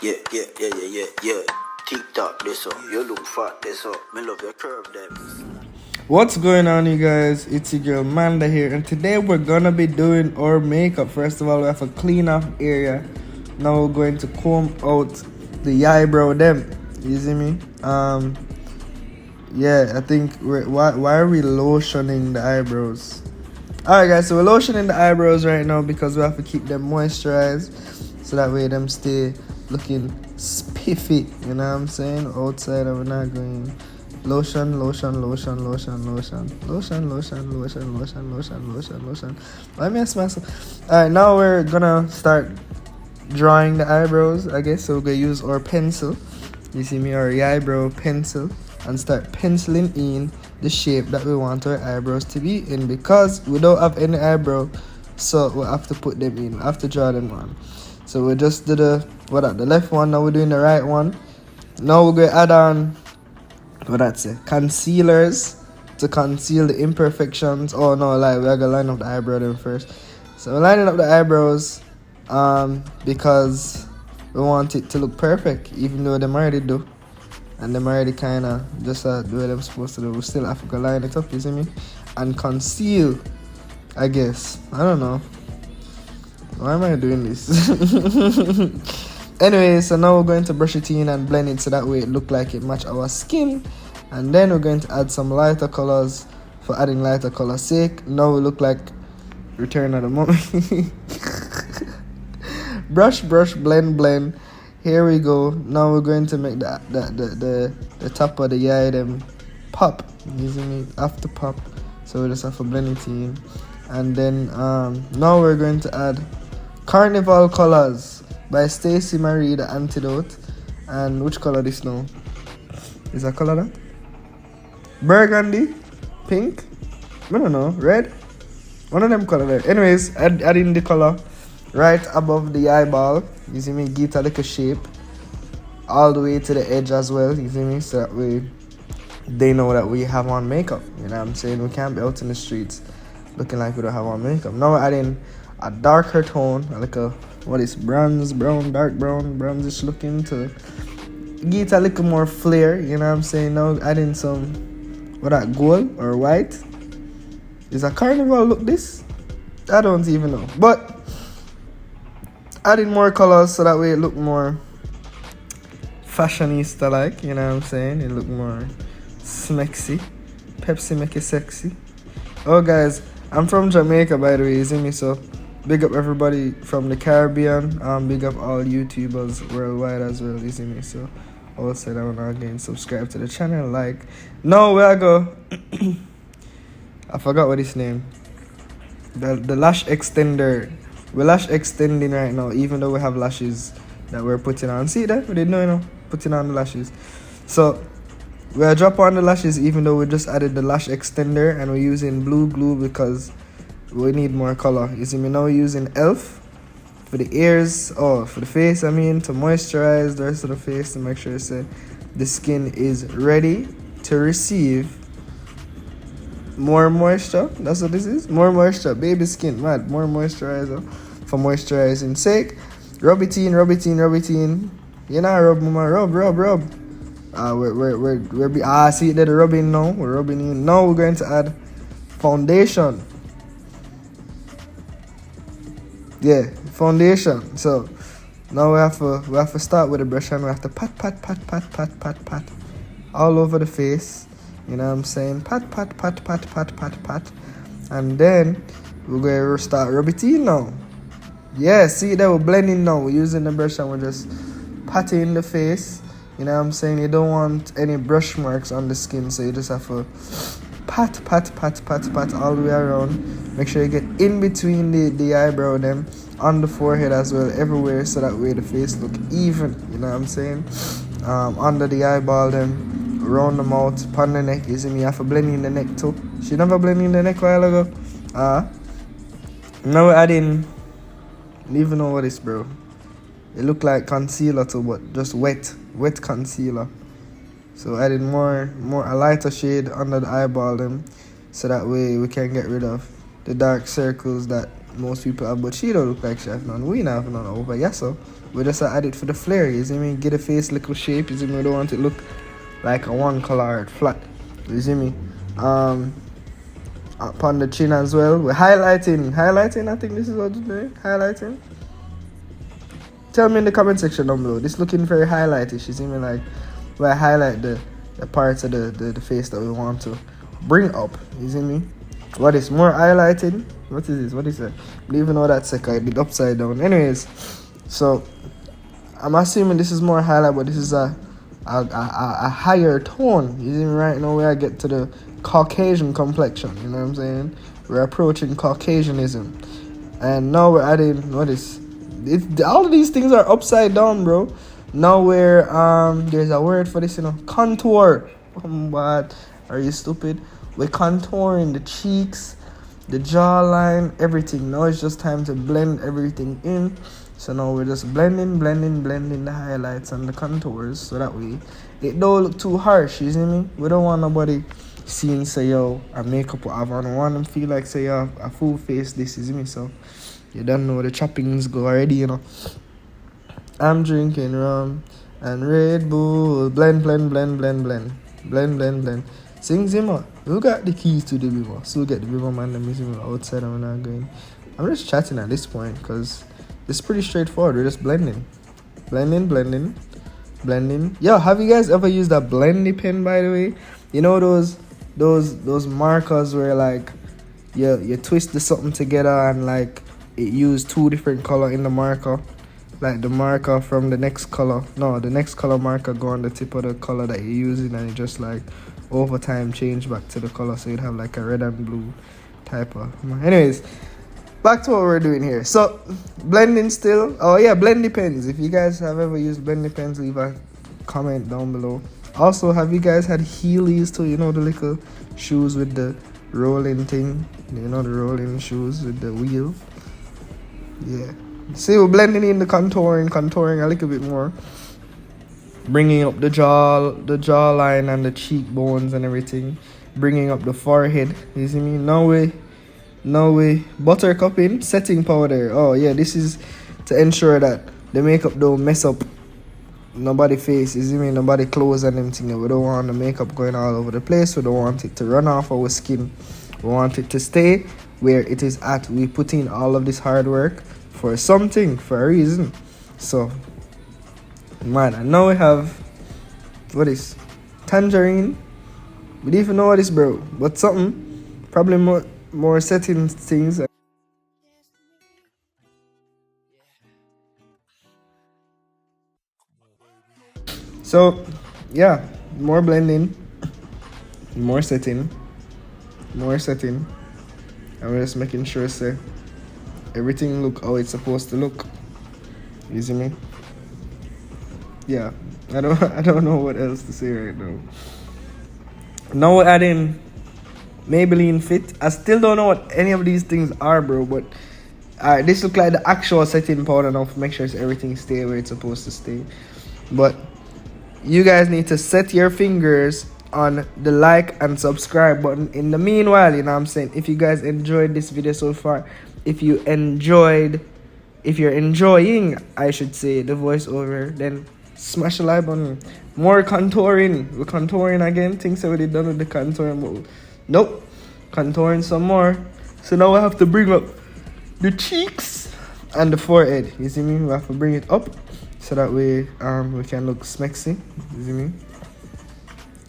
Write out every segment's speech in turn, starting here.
Yeah. TikTok this up. You look fat this up. Me love your curve them. What's going on, you guys? It's your girl Manda here, and today we're gonna be doing our makeup. First of all, we have a clean off area. Now we're going to comb out the eyebrow them. You see me? Yeah, I think why are we lotioning the eyebrows? Alright guys, so we're lotioning the eyebrows right now because we have to keep them moisturized so that way them stay looking spiffy, you know what I'm saying? Outside and we're not going lotion. Let me smell some. Alright, now we're gonna start drawing the eyebrows, I guess. So we're gonna use our pencil. You see me, our eyebrow pencil, and start penciling in the shape that we want our eyebrows to be in, because we don't have any eyebrow, so we'll have to put them in. I have to draw them on. So we just did the left one, now we're doing the right one. Now we're gonna add on concealers to conceal the imperfections. Oh no, like we're gonna line up the eyebrow then first. So we're lining up the eyebrows because we want it to look perfect, even though them already do. And them already kind of just do what they're supposed to do. We still have to line it up, you see me? And conceal, I guess. I don't know. Why am I doing this? Anyway, so now we're going to brush it in and blend it so that way it look like it match our skin. And then we're going to add some lighter colors for adding lighter color's sake. Now we look like Return of the Mummy. Brush, blend. Here we go. Now we're going to make the top of the eye them pop. Using it after pop. So we just have to blend it in. And then now we're going to add Carnival Colors by Stacey Marie, the Antidote. And which color this now? Is that color that? Burgundy? Pink? I don't know. Red? One of them color there. Anyways, adding the color right above the eyeball. You see me? Give it a little shape all the way to the edge as well. You see me? So that way they know that we have on makeup. You know what I'm saying? We can't be out in the streets looking like we don't have on makeup. Now we're adding a darker tone, like a bronze, dark brown, brownish looking, to give it a little more flair. You know what I'm saying? Now adding some gold or white. Is a carnival look this? I don't even know, but adding more colors so that way it look more fashionista like, you know what I'm saying? It look more smexy. Pepsi make it sexy. Oh guys, I'm from Jamaica, by the way, you see me? So big up everybody from the Caribbean. Big up all YouTubers worldwide as well, you see me? So also that one again, subscribe to the channel, like. Now where I go I forgot what his name. The lash extender. We're lash extending right now, even though we have lashes that we're putting on. See that? We didn't know, putting on the lashes. So we'll drop on the lashes even though we just added the lash extender, and we're using blue glue because we need more color. You see me? Now we're using ELF for the ears, for the face, to moisturize the rest of the face to make sure the skin is ready to receive more moisture. That's what this is. More moisture. Baby skin, mad. More moisturizer for moisturizing sake. Rub it in. You know, rub, mama. Rub. See it there, the rubbing now. We're rubbing in. Now we're going to add foundation. Yeah, foundation. So now we have to start with the brush, and we have to pat all over the face. You know what I'm saying? Pat. And then we're going to start rub it in now. Yeah, see that we're blending now. We're using the brush and we're just patting the face. You know what I'm saying? You don't want any brush marks on the skin, so you just have to pat all the way around. Make sure you get in between the eyebrow them, on the forehead as well, everywhere, so that way the face look even. You know what I'm saying? Under the eyeball them, around the mouth, upon the neck. You see me? You have to blend in the neck too. She never blend in the neck a while ago. Now we're adding, I don't even know what it is, bro. It look like concealer too, but just wet concealer. So adding a lighter shade under the eyeball them, so that way we can get rid of the dark circles that most people have. But she don't look like she have none. We don't have none over, yes, so we just add it for the flare, you see me? Get the face little shape, you see me? We don't want it look like a one color flat, you see me? Upon the chin as well, we're highlighting, I think this is what we're doing, highlighting. Tell me in the comment section down below, this looking very highlightish, you see me? Like, where I highlight the parts of the face that we want to bring up, you see me? What is more highlighting? What is this? What is that? I don't even know that second. I did upside down. Anyways, so I'm assuming this is more highlight, but this is a higher tone. You see me right now where I get to the Caucasian complexion. You know what I'm saying? We're approaching Caucasianism, and now we're adding what is it? All of these things are upside down, bro. Now we're there's a word for this, you know, contour. What? Are you stupid? We're contouring the cheeks, the jawline, everything. Now it's just time to blend everything in. So now we're just blending the highlights and the contours so that way it don't look too harsh, you see me? We don't want nobody seeing say yo a makeup or have on. I want them feel like say yo a full face this, you see me? So you don't know the choppings go already, you know. I'm drinking rum and Red Bull. Blend. Singh Zima, who got the keys to the river? So get the river man and music outside and we're not going. I'm just chatting at this point because it's pretty straightforward. We're just blending. Yo, have you guys ever used a blendy pen, by the way? You know those markers where like you twist the something together and like it used two different color in the marker. Like the marker from the next color. No, the next color marker go on the tip of the color that you're using and it just like over time change back to the color so you'd have like a red and blue type of. Anyways, back to what we're doing here. So blending still. Oh yeah, blendy pens. If you guys have ever used blendy pens, leave a comment down below. Also, have you guys had Heelys too? You know the little shoes with the rolling thing. You know the rolling shoes with the wheel. Yeah. See, we're blending in the contouring a little bit more. Bringing up the jawline and the cheekbones and everything. Bringing up the forehead. You see me? Now we buttercupping, setting powder. Oh yeah, this is to ensure that the makeup don't mess up nobody face. You see me? Nobody clothes and everything. We don't want the makeup going all over the place. We don't want it to run off our skin. We want it to stay where it is at. We put in all of this hard work for something, for a reason. So man, and now we have what is tangerine. We don't even know what is, bro, but something probably more setting things. So yeah, more blending, more setting, and we're just making sure say everything look how it's supposed to look. You see me? Yeah, I don't know what else to say right now. Now we're adding Maybelline Fit. I still don't know what any of these things are, bro, but this look like the actual setting powder now to make sure everything stay where it's supposed to stay. But you guys need to set your fingers on the like and subscribe button. In the meanwhile, you know what I'm saying, if you guys enjoyed this video so far, if you're enjoying, I should say, the voiceover, then smash the like button. More contouring. We're contouring again. Things already done with the contouring, but nope, contouring some more. So now we have to bring up the cheeks and the forehead. You see me? We have to bring it up so that way we can look smexy. You see me?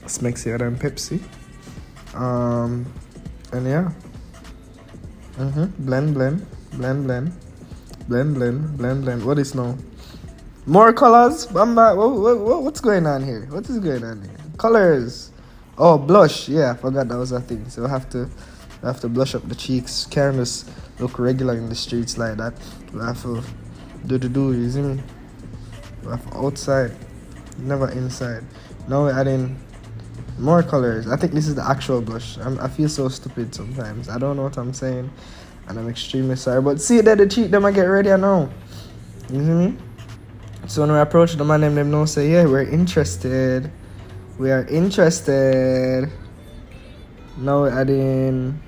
Smexier than Pepsi. And yeah. Blend. What is now? More colors. What's going on here? What is going on here? Colors. Oh, blush. Yeah, I forgot that was a thing. So I have to blush up the cheeks. Can't just look regular in the streets like that. We have to do. You see me? We have outside, never inside. Now we're adding more colors. I think this is the actual blush. I feel so stupid sometimes. I don't know what I'm saying, and I'm extremely sorry. But see that the cheek them I get ready now. You see me? So when we approach the man, them know say, yeah, we're interested. We are interested. Now we're adding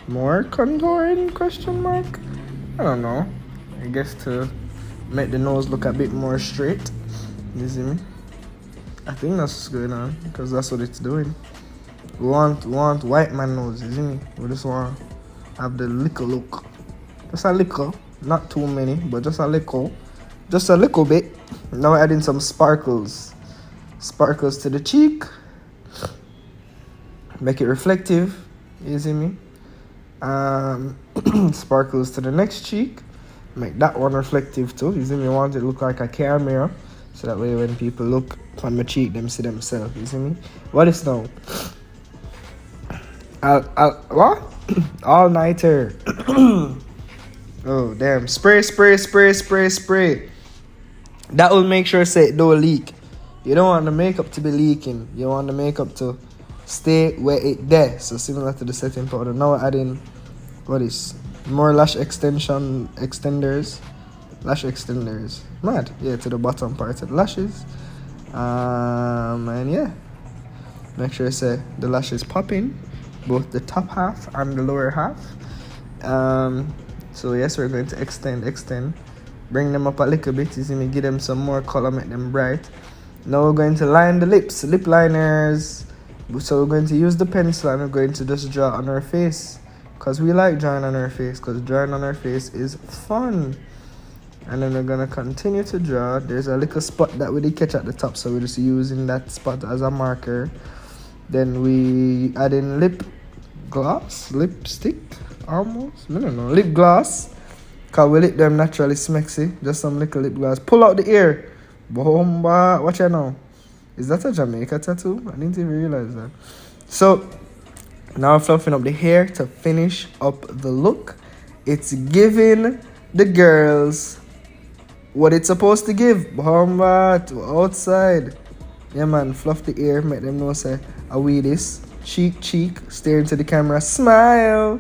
more contouring, question mark? I don't know. I guess to make the nose look a bit more straight. You see me? I think that's what's going on, because that's what it's doing. We want white man nose, you see me? We just want to have the little look. Just a little, not too many, but just a little. Just a little bit. Now we're adding some sparkles. Sparkles to the cheek. Make it reflective, you see me? Sparkles to the next cheek. Make that one reflective too. You see me? Want it to look like a car mirror, so that way when people look on my cheek, them see themselves. You see me? What is now? What? All nighter. Oh damn! Spray. That will make sure say it don't leak. You don't want the makeup to be leaking. You want the makeup to stay where it there. So similar to the setting powder. Now we're adding what is more lash extenders. Lash extenders. Mad. Yeah, to the bottom part of the lashes. And yeah. Make sure say the lashes popping, both the top half and the lower half. So yes, we're going to extend. Bring them up a little bit, you see me, give them some more color, make them bright. Now we're going to line the lips, lip liners. So we're going to use the pencil and we're going to just draw on our face. Because we like drawing on our face, because drawing on our face is fun. And then we're going to continue to draw. There's a little spot that we did catch at the top, so we're just using that spot as a marker. Then we add in lip gloss, lipstick, almost. I don't know, lip gloss. Because we lip them naturally smexy. Just some little lip gloss. Pull out the ear. Bomba. Watch out now. Is that a Jamaica tattoo? I didn't even realize that. So, now I'm fluffing up the hair to finish up the look. It's giving the girls what it's supposed to give. Bomba to outside. Yeah, man. Fluff the ear. Make them know say, I wear this. Cheek. Stare into the camera. Smile.